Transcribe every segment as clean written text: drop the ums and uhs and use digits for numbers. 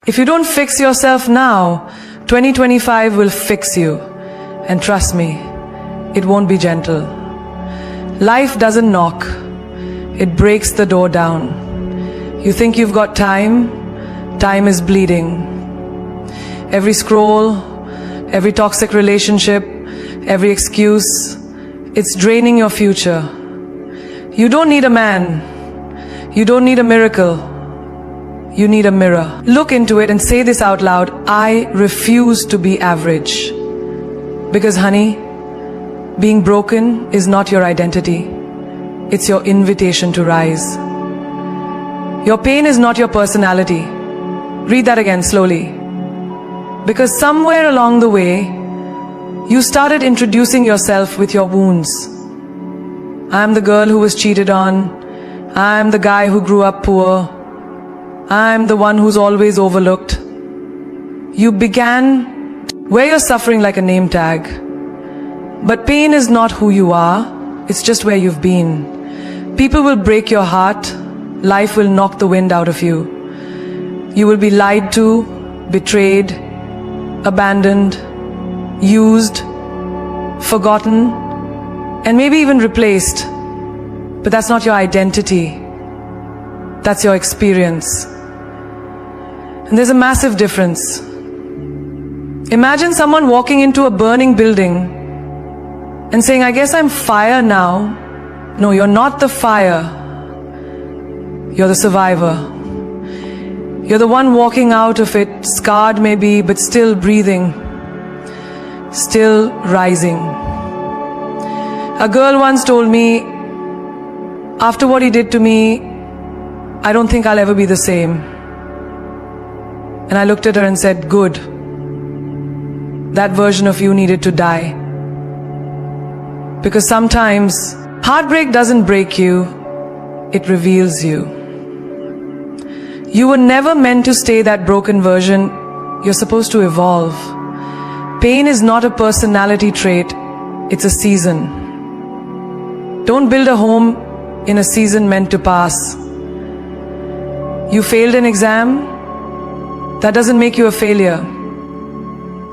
If you don't fix yourself now, 2025 will fix you. And trust me, it won't be gentle. Life doesn't knock, it breaks the door down. You think you've got time, time is bleeding. Every scroll, every toxic relationship, every excuse, it's draining your future. You don't need a man, you don't need a miracle. You need a mirror. Look into it and say this out loud: I refuse to be average. Because honey, being broken is not your identity. It's your invitation to rise. Your pain is not your personality. Read that again slowly. Because somewhere along the way, you started introducing yourself with your wounds. I'm the girl who was cheated on. I'm the guy who grew up poor. I'm the one who's always overlooked. You began where you're suffering like a name tag. But pain is not who you are, it's just where you've been. People will break your heart, life will knock the wind out of you. You will be lied to, betrayed, abandoned, used, forgotten, and maybe even replaced. But that's not your identity. That's your experience. And there's a massive difference. Imagine someone walking into a burning building and saying, I guess I'm fire now. No, you're not the fire. You're the survivor. You're the one walking out of it, scarred maybe, but still breathing, still rising. A girl once told me, after what he did to me, I don't think I'll ever be the same. And I looked at her and said, good. That version of you needed to die. Because sometimes heartbreak doesn't break you, it reveals you. You were never meant to stay that broken version. You're supposed to evolve. Pain is not a personality trait, it's a season. Don't build a home in a season meant to pass. You failed an exam, that doesn't make you a failure.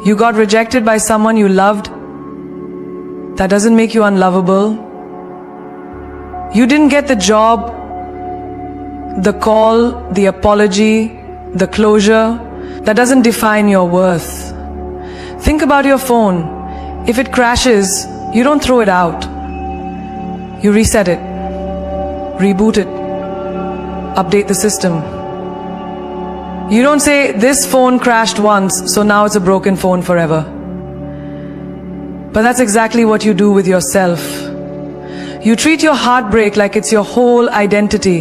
You got rejected by someone you loved, that doesn't make you unlovable. You didn't get the job, the call, the apology, the closure, that doesn't define your worth. Think about your phone. If it crashes, you don't throw it out. You reset it, reboot it, update the system. You don't say, this phone crashed once, so now it's a broken phone forever. But that's exactly what you do with yourself. You treat your heartbreak like it's your whole identity.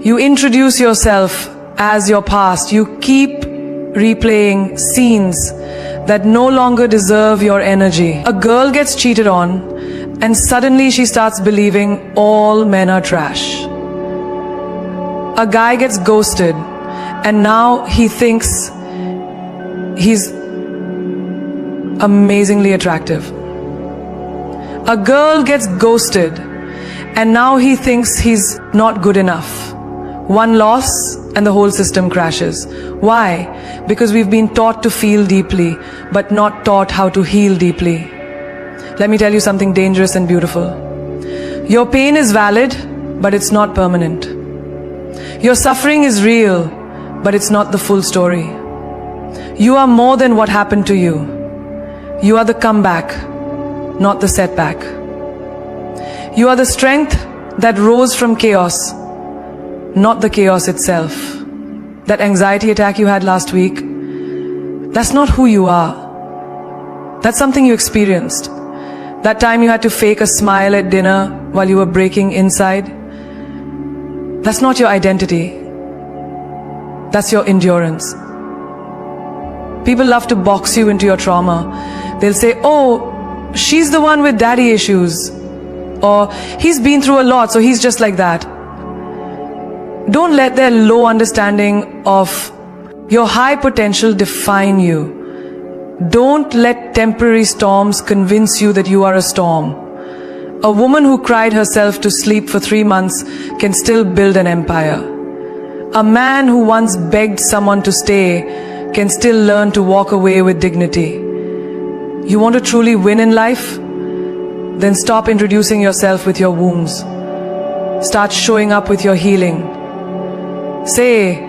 You introduce yourself as your past. You keep replaying scenes that no longer deserve your energy. A girl gets cheated on, and suddenly she starts believing all men are trash. A guy gets ghosted, and now he thinks he's amazingly attractive. A girl gets ghosted, and now he thinks he's not good enough. One loss and the whole system crashes. Why? Because we've been taught to feel deeply, but not taught how to heal deeply. Let me tell you something dangerous and beautiful. Your pain is valid, but it's not permanent. Your suffering is real, but it's not the full story. You are more than what happened to you. You are the comeback, not the setback. You are the strength that rose from chaos, not the chaos itself. That anxiety attack you had last week, that's not who you are. That's something you experienced. That time you had to fake a smile at dinner while you were breaking inside, that's not your identity. That's your endurance. People love to box you into your trauma. They'll say, oh, she's the one with daddy issues. Or he's been through a lot, so he's just like that. Don't let their low understanding of your high potential define you. Don't let temporary storms convince you that you are a storm. A woman who cried herself to sleep for 3 months can still build an empire. A man who once begged someone to stay can still learn to walk away with dignity. You want to truly win in life? Then stop introducing yourself with your wounds. Start showing up with your healing. Say,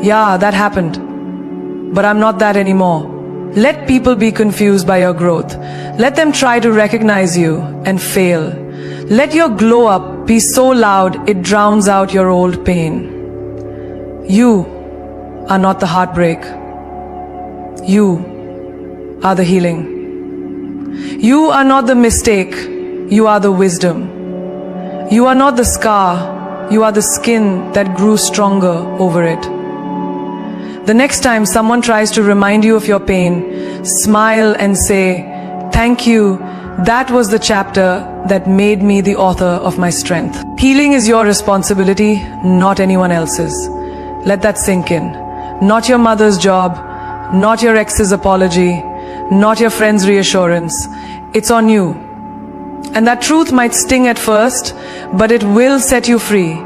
yeah, that happened, but I'm not that anymore. Let people be confused by your growth. Let them try to recognize you and fail. Let your glow up be so loud it drowns out your old pain. You are not the heartbreak. You are the healing. You are not the mistake. You are the wisdom. You are not the scar. You are the skin that grew stronger over it. The next time someone tries to remind you of your pain, smile and say, "Thank you. That was the chapter that made me the author of my strength." Healing is your responsibility, not anyone else's. Let that sink in. Not your mother's job, not your ex's apology, not your friend's reassurance. It's on you. And that truth might sting at first, but it will set you free.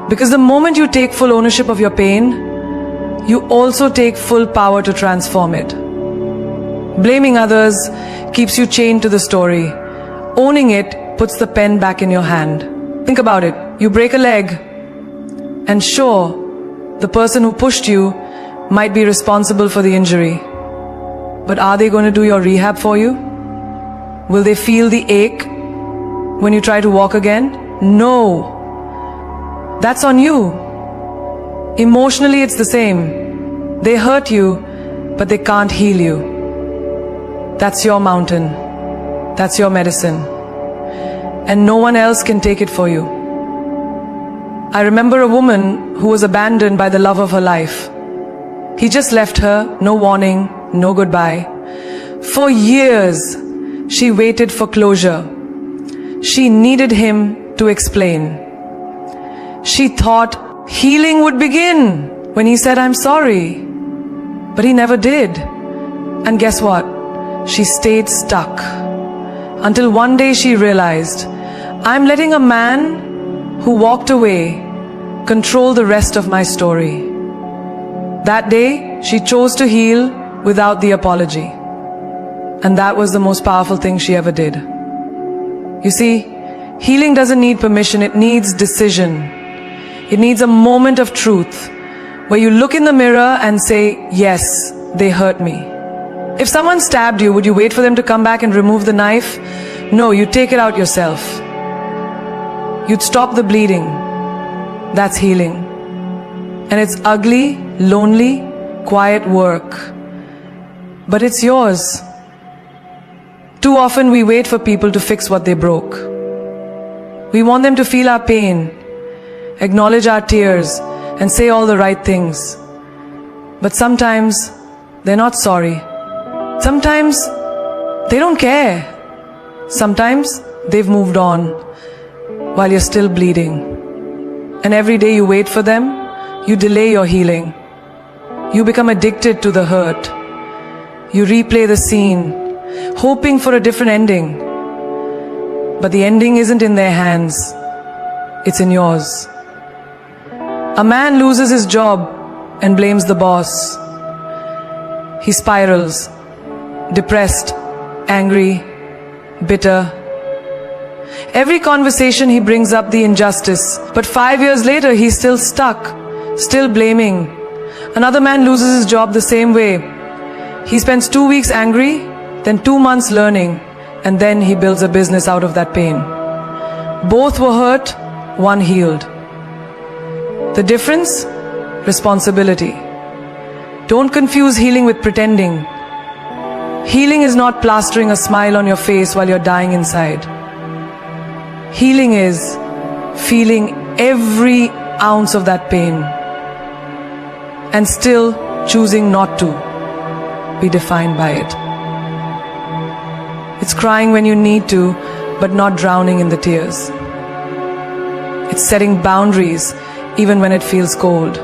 Because the moment you take full ownership of your pain, you also take full power to transform it. Blaming others keeps you chained to the story. Owning it puts the pen back in your hand. Think about it. You break a leg, and sure, the person who pushed you might be responsible for the injury. But are they going to do your rehab for you? Will they feel the ache when you try to walk again? No. That's on you. Emotionally, it's the same. They hurt you, but they can't heal you. That's your mountain. That's your medicine. And no one else can take it for you. I remember a woman who was abandoned by the love of her life. He just left her, no warning, no goodbye. For years, she waited for closure. She needed him to explain. She thought healing would begin when he said, "I'm sorry." But he never did. And guess what? She stayed stuck. Until one day she realized, I'm letting a man who walked away control the rest of my story. That day, she chose to heal without the apology. And that was the most powerful thing she ever did. You see, healing doesn't need permission, it needs decision. It needs a moment of truth where you look in the mirror and say, yes, they hurt me. If someone stabbed you, would you wait for them to come back and remove the knife? No, you take it out yourself. You'd stop the bleeding. That's healing. And it's ugly, lonely, quiet work. But it's yours. Too often we wait for people to fix what they broke. We want them to feel our pain, acknowledge our tears, and say all the right things. But sometimes they're not sorry. Sometimes they don't care. Sometimes they've moved on while you're still bleeding. And every day you wait for them, you delay your healing. You become addicted to the hurt. You replay the scene, hoping for a different ending. But the ending isn't in their hands. It's in yours. A man loses his job and blames the boss. He spirals, depressed, angry, bitter. Every conversation he brings up the injustice, but 5 years later he's still stuck, still blaming. Another man loses his job the same way. He spends 2 weeks angry, then 2 months learning, and then he builds a business out of that pain. Both were hurt, one healed. The difference? Responsibility. Don't confuse healing with pretending. Healing is not plastering a smile on your face while you're dying inside. Healing is feeling every ounce of that pain and still choosing not to be defined by it. It's crying when you need to, but not drowning in the tears. It's setting boundaries even when it feels cold.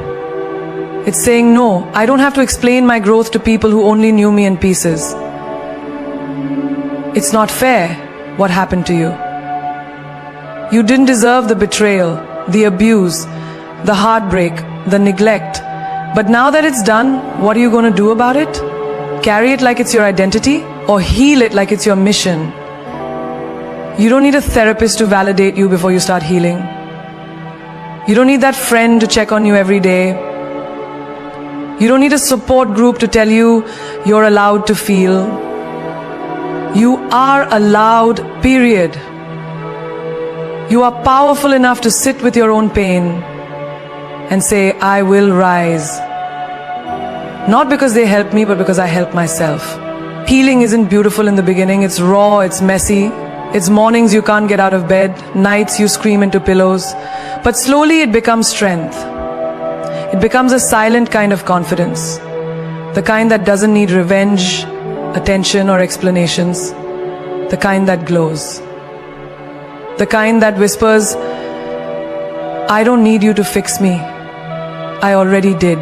It's saying, no, I don't have to explain my growth to people who only knew me in pieces. It's not fair what happened to you. You didn't deserve the betrayal, the abuse, the heartbreak, the neglect. But now that it's done, what are you going to do about it? Carry it like it's your identity, or heal it like it's your mission? You don't need a therapist to validate you before you start healing. You don't need that friend to check on you every day. You don't need a support group to tell you you're allowed to feel. You are allowed, period. You are powerful enough to sit with your own pain and say, I will rise. Not because they help me, but because I help myself. Healing isn't beautiful in the beginning. It's raw, it's messy. It's mornings you can't get out of bed, nights you scream into pillows. But slowly it becomes strength. It becomes a silent kind of confidence. The kind that doesn't need revenge, attention, or explanations. The kind that glows. The kind that whispers, I don't need you to fix me. I already did.